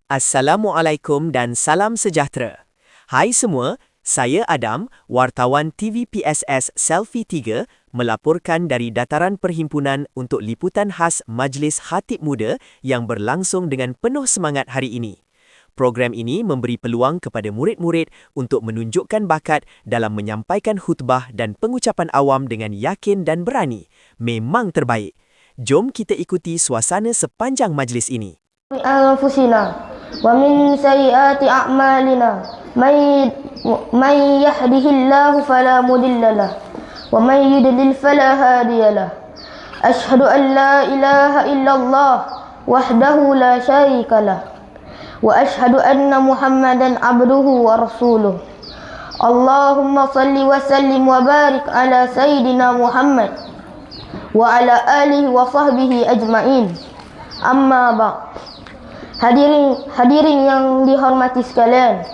Assalamualaikum dan salam sejahtera. Hai semua, saya Adam, wartawan TV PSS Selfie 3 melaporkan dari Dataran Perhimpunan untuk liputan khas Majlis Khatib Muda yang berlangsung dengan penuh semangat hari ini. Program ini memberi peluang kepada murid-murid untuk menunjukkan bakat dalam menyampaikan khutbah dan pengucapan awam dengan yakin dan berani. Memang terbaik. Jom kita ikuti suasana sepanjang majlis ini. أنفسنا ومن سيئات أعمالنا من يهده الله فلا مضل له ومن يضلل فلا هادي له أشهد أن لا إله إلا الله وحده لا شريك له وأشهد أن محمدا عبده ورسوله اللهم صل وسلم وبارك على سيدنا محمد وعلى آله وصحبه أجمعين أما بعد. Hadirin yang dihormati sekalian,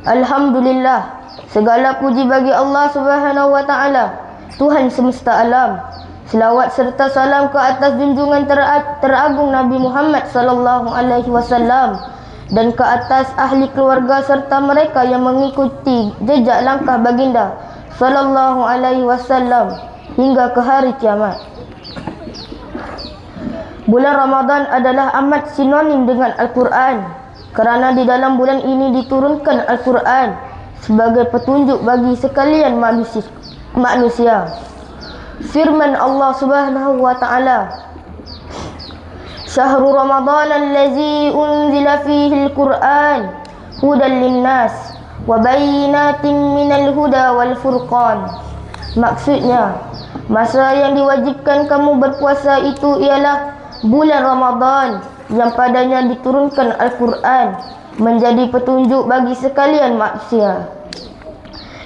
Alhamdulillah, segala puji bagi Allah Subhanahu wa Ta'ala, Tuhan semesta alam. Selawat serta salam ke atas junjungan teragung Nabi Muhammad sallallahu alaihi wasallam dan ke atas ahli keluarga serta mereka yang mengikuti jejak langkah baginda sallallahu alaihi wasallam hingga ke hari kiamat. Bulan Ramadan adalah amat sinonim dengan Al-Quran kerana di dalam bulan ini diturunkan Al-Quran sebagai petunjuk bagi sekalian manusia. Firman Allah Subhanahu wa Ta'ala, Syahrul Ramadan allazi unzila fihi al-Quran hudan linnas wa bayyinatin minal huda wal furqan. Maksudnya, masa yang diwajibkan kamu berpuasa itu ialah bulan Ramadan yang padanya diturunkan Al-Quran menjadi petunjuk bagi sekalian manusia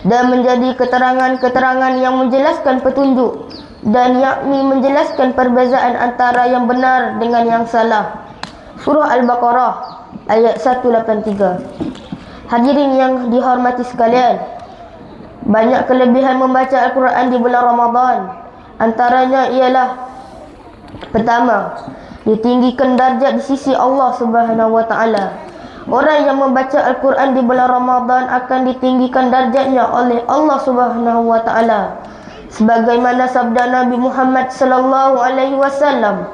dan menjadi keterangan-keterangan yang menjelaskan petunjuk dan yakni menjelaskan perbezaan antara yang benar dengan yang salah. Surah Al-Baqarah ayat 183. Hadirin yang dihormati sekalian, banyak kelebihan membaca Al-Quran di bulan Ramadan. Antaranya ialah: pertama, ditinggikan darjat di sisi Allah Subhanahu wa Ta'ala. Orang yang membaca Al-Quran di bulan Ramadan akan ditinggikan darjatnya oleh Allah Subhanahu wa Ta'ala. Sebagaimana sabda Nabi Muhammad sallallahu alaihi wasallam,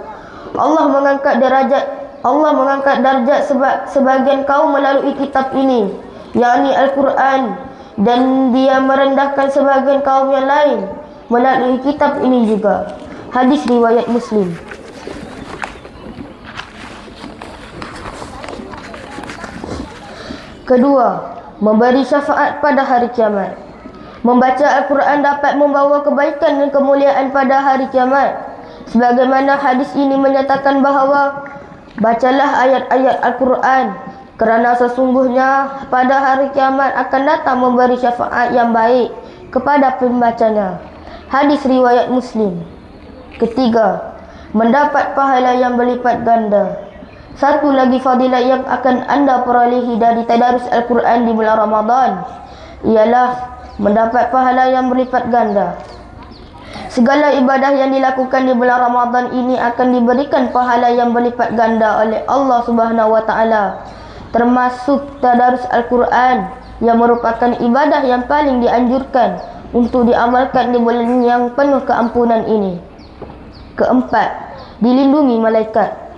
Allah mengangkat darjat sebagian kaum melalui kitab ini, yakni Al-Quran, dan Dia merendahkan sebagian kaum yang lain melalui kitab ini juga. Hadis riwayat Muslim. Kedua, memberi syafaat pada hari kiamat. Membaca Al-Quran dapat membawa kebaikan dan kemuliaan pada hari kiamat. Sebagaimana hadis ini menyatakan bahawa bacalah ayat-ayat Al-Quran kerana sesungguhnya pada hari kiamat akan datang memberi syafaat yang baik kepada pembacanya. Hadis riwayat Muslim. Ketiga, mendapat pahala yang berlipat ganda. Satu lagi fadilah yang akan anda perolehi dari tadarus Al-Quran di bulan Ramadan ialah mendapat pahala yang berlipat ganda. Segala ibadah yang dilakukan di bulan Ramadan ini akan diberikan pahala yang berlipat ganda oleh Allah Subhanahu wa Ta'ala, termasuk tadarus Al-Quran yang merupakan ibadah yang paling dianjurkan untuk diamalkan di bulan yang penuh keampunan ini. Keempat, dilindungi malaikat.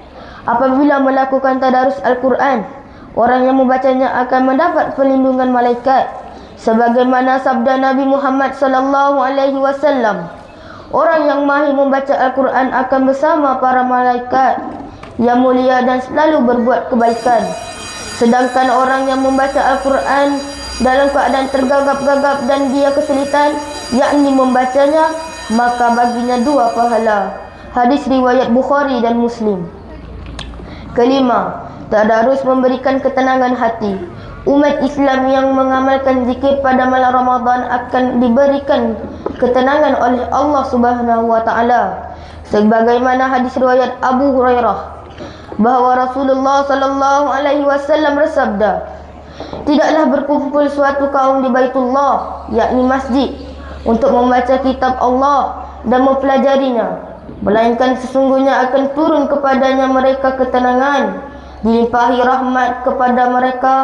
Apabila melakukan tadarus Al-Quran, orang yang membacanya akan mendapat perlindungan malaikat. Sebagaimana sabda Nabi Muhammad sallallahu alaihi wasallam, orang yang mahir membaca Al-Quran akan bersama para malaikat yang mulia dan selalu berbuat kebaikan. Sedangkan orang yang membaca Al-Quran dalam keadaan tergagap-gagap dan dia kesulitan, yakni membacanya, maka baginya 2 pahala. Hadis riwayat Bukhari dan Muslim. Kelima, tadarus memberikan ketenangan hati. Umat Islam yang mengamalkan zikir pada malam Ramadan akan diberikan ketenangan oleh Allah Subhanahu wa Ta'ala. Sebagaimana hadis riwayat Abu Hurairah bahawa Rasulullah sallallahu alaihi wasallam bersabda, tidaklah berkumpul suatu kaum di Baitullah, yakni masjid, untuk membaca kitab Allah dan mempelajarinya, melainkan sesungguhnya akan turun kepadanya mereka ketenangan dilimpahi rahmat kepada mereka,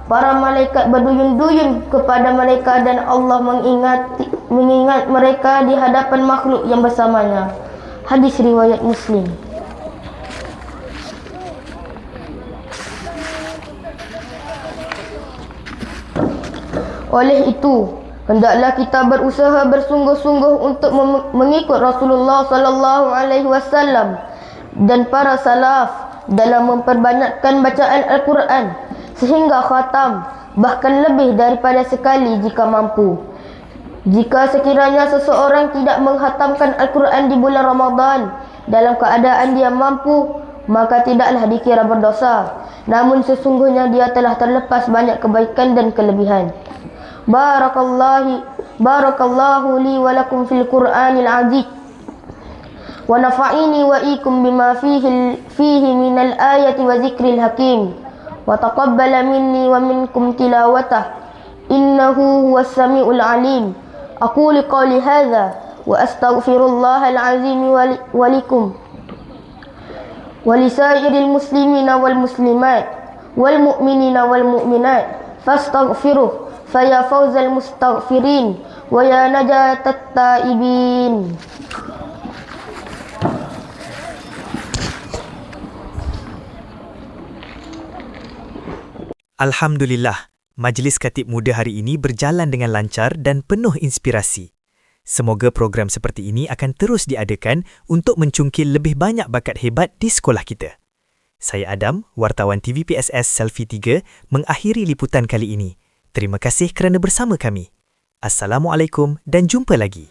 para malaikat berduyun-duyun kepada mereka dan Allah mengingat mereka di hadapan makhluk yang bersamanya. Hadis riwayat Muslim. Oleh itu, hendaklah kita berusaha bersungguh-sungguh untuk mengikut Rasulullah sallallahu alaihi wasallam dan para salaf dalam memperbanyakkan bacaan Al-Quran sehingga khatam, bahkan lebih daripada sekali jika mampu. Jika sekiranya seseorang tidak menghatamkan Al-Quran di bulan Ramadan dalam keadaan dia mampu, maka tidaklah dikira berdosa, namun sesungguhnya dia telah terlepas banyak kebaikan dan kelebihan. Barakallahu li wa lakum fil Qur'anil Aziz wa nafa'ini wa ikum bima fihi minal ayati wa zikril hakim wa taqabbala minni wa minkum tilawatah innahu huwas samiul alim. Aqulu qawli hadha wa astaghfirullahal azim wa likum wa lisairil muslimina wal muslimat wal mu'minina wal mu'minat fastaghfiruh faya fawzal mustaghfirin wa ya najatat taibin. Alhamdulillah, Majlis Khatib Muda hari ini berjalan dengan lancar dan penuh inspirasi. Semoga program seperti ini akan terus diadakan untuk mencungkil lebih banyak bakat hebat di sekolah kita. Saya Adam, wartawan TVPSS Selfie 3, mengakhiri liputan kali ini. Terima kasih kerana bersama kami. Assalamualaikum dan jumpa lagi.